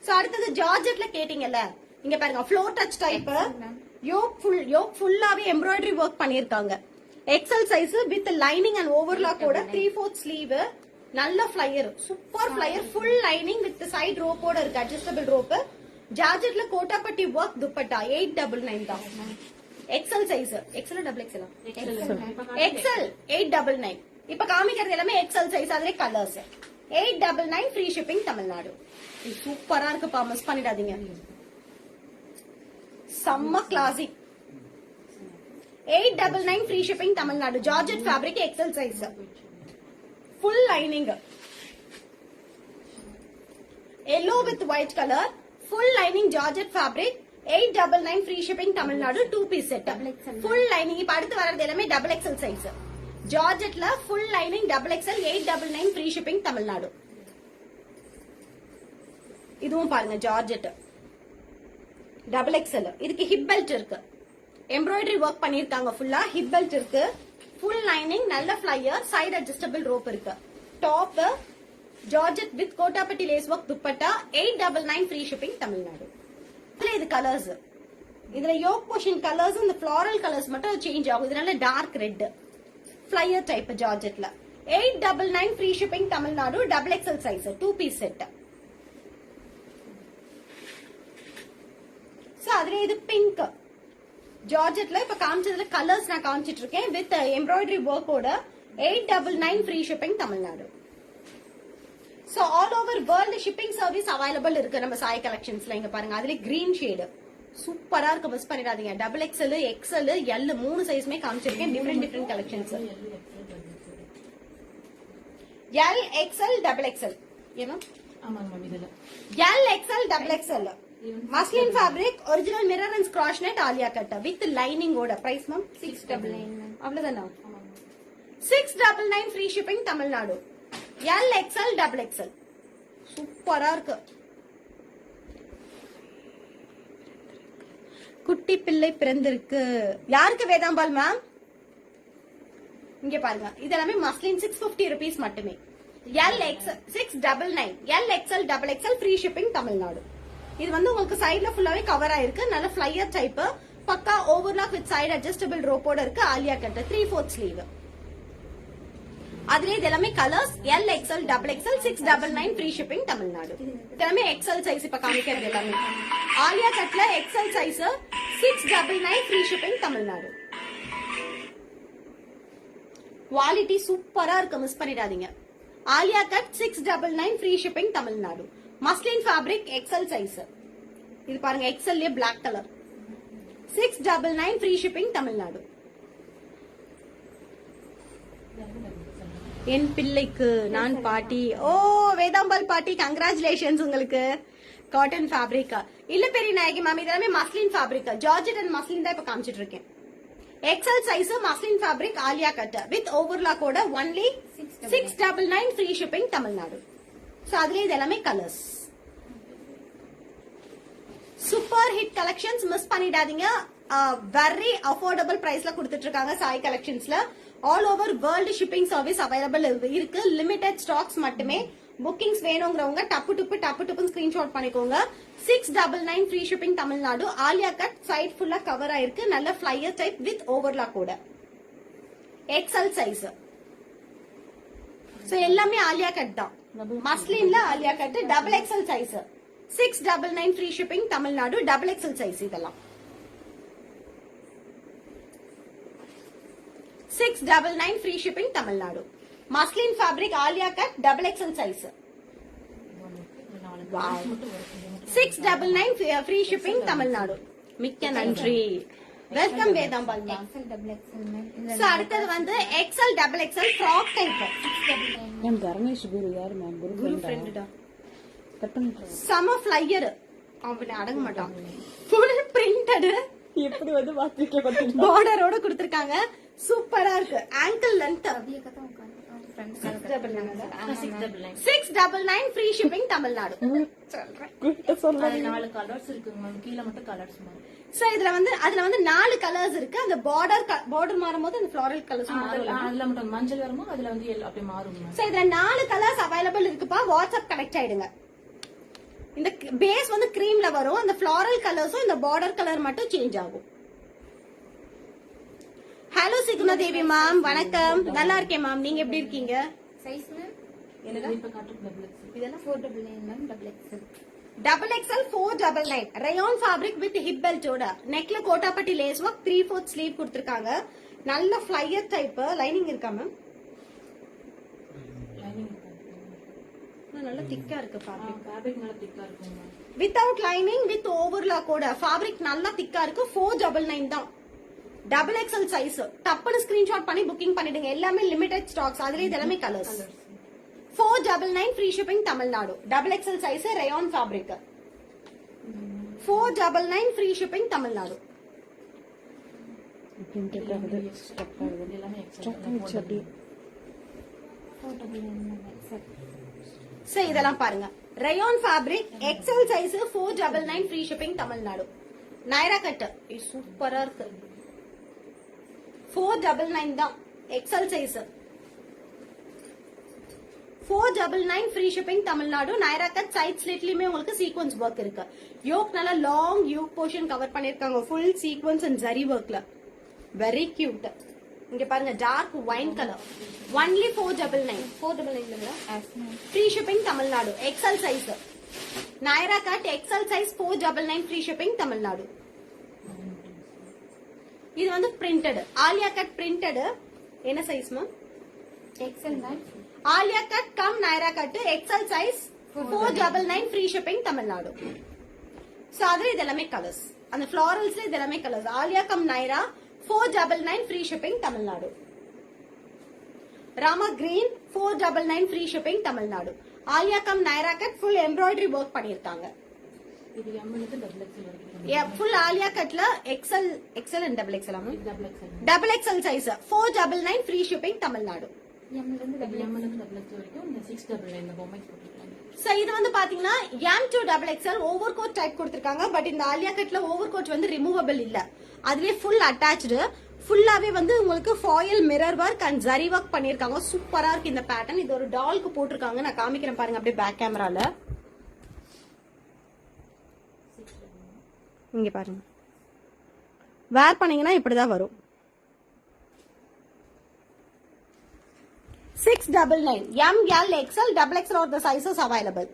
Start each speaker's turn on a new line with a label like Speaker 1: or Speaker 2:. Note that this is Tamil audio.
Speaker 1: சோ அடுத்தது ஜார்ஜெட்ல கேட்டீங்கல்ல, இங்க பாருங்க ஃப்ளோர் டச் டைப், யோக் ஃபுல்லாவே எம்ப்ராய்டரி ஒர்க் பண்ணிருக்காங்க. XL size with lining and ஓவர்லாக்கோட 3/4 ஸ்லீவ், நல்ல flare, super flare, full lining with side ரோப்போட இருக்கு, அட்ஜஸ்டபிள் ரோப். ஜார்ஜெட்ல கோட்டாப்பட்டி ஒர்க் துப்பட்டா 899 தான். XL size, XL double XL, XL 899. இப்ப காமிக்கிறது எல்லாமே எக்ஸல் சைஸ், அதுல கலர்ஸ். 899 free shipping Tamil Nadu. சூப்பரா இருக்குப்பா, மிஸ் பண்ணிடாதீங்க. செம்ம classic. 899 free shipping Tamil Nadu. Georgette fabric, XL size, full lining, yellow with white color, full lining Georgette fabric, 899 free shipping Tamil Nadu. 2 piece set, full lining. இப்ப அடுத்து வரது எல்லாமே டபுள் எக்ஸல் சைஸ். ஜார்ஜெட்ல full lining double XL 899 free shipping Tamil Nadu. இதுவும் பாருங்க ஜார்ஜெட் டபுள் எக்ஸல். இதுக்கு ஹிப் பெல்ட் இருக்கு, எம்ப்ராய்டரி ஒர்க் பண்ணிருக்காங்க ஃபுல்லா. ஹிப் பெல்ட் இருக்கு, ஃபுல் லைனிங், நல்ல ஃபிளையர், சைடு அட்ஜஸ்டபிள் ரோப் இருக்கு. டாப் ஜார்ஜெட் வித் கோட்டாப்பட்டி lace work dupatta 899 free shipping Tamil Nadu. இது கலர்ஸ், இதுல யோக் போர்ஷன் கலர்ஸ், இந்த ஃபிளாரல் கலர்ஸ் மட்டும் சேஞ்ச் ஆகும். இதனால டார்க் ரெட் ஃபிளையர் டைப் ஜார்ஜெட்ல 899 free shipping Tamil Nadu. Double XL size, 2 piece set. அதுல இது பிங்க் ஜார்ஜெட்ல இப்ப காமிச்சதுல கலர்ஸ் நான் காமிச்சிட்டு இருக்கேன் வித் எம்ப்ராய்டரி ஒர்க்கோட 899 free shipping Tamil Nadu. So all over world shipping service available இருக்கு நம்ம சாய் கலெக்ஷன்ஸ்ல. இங்க பாருங்க, அதுல கிரீன் ஷேடு சூப்பரா இருக்கு, மிஸ் பண்ணிடாதீங்க. டபுள் எக்ஸ்எல், எக்ஸ்எல், எல் 3 சைஸ்மே காமிச்சிருக்கேன். Different collections. L, XL, double XL. ஏன்னா L, XL, double XL. Muslin fabric, original mirror and ஸ்க்ராஷ் net, Alia cut with lining ஓட. Price ma'am 699. அவ்வளவுதானா? 699 free shipping Tamil Nadu. L, XL, double XL. சூப்பரா இருக்கு. குட்டி பிள்ளை பிறந்திருக்கு. யாருக்கு வேதாம்பால் மேம்? இங்க பாருங்க, இதெல்லாமே மஸ்லின் 650 rupees மட்டுமே. L, XL 699. L, XL, double XL free shipping Tamil Nadu. இது வந்து உங்களுக்கு சைடுல ஃபுல்லாவே கவர் ஆயிருக்கு. நல்ல ஃபிளையர் டைப், பக்கா ஓவர்லாக் வித் சைடு அட்ஜஸ்டபிள் ரோப்போட இருக்கு. Alia cut 3/4 sleeve. அதுல இது எல்லாமே colours. L, XL, double XL 699 free shipping Tamil Nadu. இதெல்லாமே எக்ஸ்எல் சைஸ் இப்ப காமிக்கிறது எல்லாமே. ஆலியா கட்ல XL size 699 free shipping Tamil Nadu. Quality சூப்பரா இருக்கு, மிஸ் பண்ணிடாதீங்க. Alia cut 699 free shipping Tamil Nadu. Muslin fabric, XL size. இது பாருங்க, எக்ஸ்எல்லே black colour, 699 free shipping Tamil Nadu. என் பிள்ளைக்கு நான் பாட்டி. ஓ வேதாம்பால் பாட்டி, கங்க்ராச்சுலேஷன்ஸ் உங்களுக்கு. காட்டன் ஃபேப்ரிக் இல்ல பெரிய நாயகி மேம், இதெல்லாமே muslin fabric. Georgette and muslin தான் இப்ப காமிச்சிட்டு இருக்கேன். XL size muslin fabric, Alia cut with ஓவர்லாக்கோட only 699 free shipping Tamil Nadu. So அதுல இது எல்லாமே colours. Super hit collections, miss பண்ணிடாதீங்க. வெரி அஃபோர்டபிள் பிரைஸ்ல கொடுத்துட்டு இருக்காங்க சாய் கலெக்ஷன்ஸ்ல. All over world shipping service available இருக்கு. லிமிடெட் ஸ்டாக்ஸ் மட்டுமே. புக்கிங்ஸ் வேணுங்கிறவங்க டப்பு ஸ்கிரீன்ஷாட் பண்ணிக்கோங்க. 699 free shipping Tamil Nadu. Alia cut side ஃபுல்லா கவர் ஆயிருக்கு. நல்ல ஃபிளையர் டைப் வித் ஓவர்லாக்கோட. XL size. சோ எல்லாமே ஆலியா கட் தான். மஸ்லின்ல Alia cut double XL size 699 free shipping Tamil Nadu. Double XL size இதெல்லாம் 699 free shipping Tamil Nadu. Muslin fabric, Alia cut, double XL size 699 free shipping Tamil Nadu. மிக்க நன்றி. வெல்கம் வேதாம்பால். அடுத்தது வந்து XL, double XL frock type.
Speaker 2: Ma'am Dharmesh Guru யார் மேம்? குரு
Speaker 1: ஃப்ரெண்டா. சம ஃபிளையர், அவன் அடங்க மாட்டான். ஃபுல் பிரிண்டட்,
Speaker 2: எப்படி வந்து வாட்ஸ்அப்ல பார்த்து
Speaker 1: பார்டரோட கொடுத்திருக்காங்க. சூப்பரா இருக்கு. Angle length 699 free shipping Tamil Nadu.
Speaker 2: சொல்றேன்
Speaker 3: 4 கலர்ஸ் இருக்குங்க மேம். கீழ மட்டும் கலர்ஸ் மாறும்.
Speaker 1: சோ இதுல வந்து அதுல வந்து 4 கலர்ஸ் இருக்கு. அந்த பார்டர் மாறும்போது அந்த ஃப்ளோரல் கலர்ஸ் மாறும்.
Speaker 3: அதுல மட்டும் மஞ்சள் வரும்போது அதுல வந்து அப்படியே மாறும்.
Speaker 1: சோ இதுல 4 கலர்ஸ் அவைலபிள் இருக்குப்பா. வாட்ஸ்அப் கனெக்ட் ஆயிடுங்க. இந்த பேஸ் வந்து கிரீம்ல வரும். அந்த ஃபிளாரல் கலர்ஸும் இந்த பார்டர் கலர் மட்டும் சேஞ்ச் ஆகும். ஹலோ சிகுணா தேவி மேம், வணக்கம். நல்லா இருக்கேன் மேம், நீங்க எப்படி இருக்கீங்க?
Speaker 4: சைஸ் மேம்
Speaker 3: இப்ப காட்டும் டபுள் எக்ஸல்.
Speaker 1: இதெல்லாம்
Speaker 4: 499 ma'am double XL.
Speaker 1: Double XL 499 rayon fabric with hip பெல்ட்டோட நெக்ல கோட்டாப்பட்டி லேஸ் ஒர்க் 3/4 ஸ்லீவ் கொடுத்திருக்காங்க. நல்ல ஃபிளையர் டைப். லைனிங் இருக்கா மேம்?
Speaker 3: லைனிங்
Speaker 1: நல்ல திக்கா இருக்கு ஃபேப்ரிக்.
Speaker 3: ஃபேப்ரிக் நல்லா திக்கா இருக்குங்க மேம்.
Speaker 1: வித்தவுட் லைனிங் வித் ஓவர்லாக்கோட ஃபேப்ரிக் நல்லா திக்கா இருக்கு. 499 தான். Double XL size. டப்புன்னு ஸ்கிரீன்ஷாட் பண்ணி புக்கிங் பண்ணிடுங்க. எல்லாமே லிமிடெட் ஸ்டாக்ஸ். அதுல இது எல்லாமே colours. 499 free shipping Tamil Nadu. Double XL size rayon fabric. 499 free shipping Tamil Nadu.
Speaker 2: Printed ஆகுது, ஸ்டக் ஆகுது,
Speaker 3: எல்லாமே எக்ஸல்.
Speaker 2: ஸ்டக் ஆயிடுச்சு அப்படியே.
Speaker 4: 499 மேம் எக்ஸல்.
Speaker 1: சோ இதெல்லாம் பாருங்க. Rayon fabric XL size 499 free shipping Tamil Nadu. Naira cut சூப்பரா இருக்கு. 499 தான் XL size. 499 free shipping Tamil Nadu. Naira cut side ஸ்லிட்லயுமே உங்களுக்கு சீக்வன்ஸ் ஒர்க் இருக்கு. யோக் நல்லா லாங் யோக் போர்ஷன் கவர் பண்ணிருக்காங்க. ஃபுல் சீக்வன்ஸ் அண்ட் ஜரி ஒர்க்ல. Very cute. இங்க பாருங்க dark wine colour. Only 499. 499
Speaker 4: yes ma'am.
Speaker 1: Free shipping Tamil Nadu. XL size. Naira cut XL size 499 free shipping Tamil Nadu. இது வந்து பிரிண்டட். Alia cut printed. என்ன size ma'am?
Speaker 4: XL ma'am.
Speaker 1: Alia cut cum Naira cut XL size 499 free shipping Tamil Nadu. So அதுல இது எல்லாமே கலர்ஸ். அந்த ஃபிளாரல்ஸ்ல இது எல்லாமே colours. Alia cum Naira 499 free shipping Tamil Nadu. Rama green 499 free shipping Tamil Nadu. Alia cum Naira cut full embroidery work பண்ணிருக்காங்க.
Speaker 3: இது எம்எல்க்கு டபுள் எக்ஸல் வரைக்கும்.
Speaker 1: ஃபுல் ஆலியா கட்ல XL XL and double XL
Speaker 3: double XL.
Speaker 1: Double XL size 499 free shipping Tamil Nadu.
Speaker 4: எம்ல இருந்து டபுள்
Speaker 3: எம்எல்க்கு டபுள் எக்ஸல் வரைக்கும் இந்த 699 இந்த பொம்மை போட்டுருக்காங்க.
Speaker 1: சோ இது வந்து பாத்தீங்கன்னா M2 double XL over coat type கொடுத்திருக்காங்க. பட் இந்த ஆலியா கட்ல ஓவர் கோட் வந்து ரிமூவபிள் இல்ல. அதுவே ஃபுல் அட்டாச்டு. ஃபுல்லாவே வந்து உங்களுக்கு foil mirror work and zari work பண்ணிருக்காங்க. சூப்பரா இருக்கு இந்த பேட்டர்ன். இது ஒரு டால்க்கு போட்டிருக்காங்க. நான் காமிக்கிறேன் பாருங்க அப்படியே பேக் கேமரால. இங்க பாருங்க. வேர் பண்ணீங்கன்னா இப்படிதான் வரும். 699 M, L, XL, double XL or the sizes available.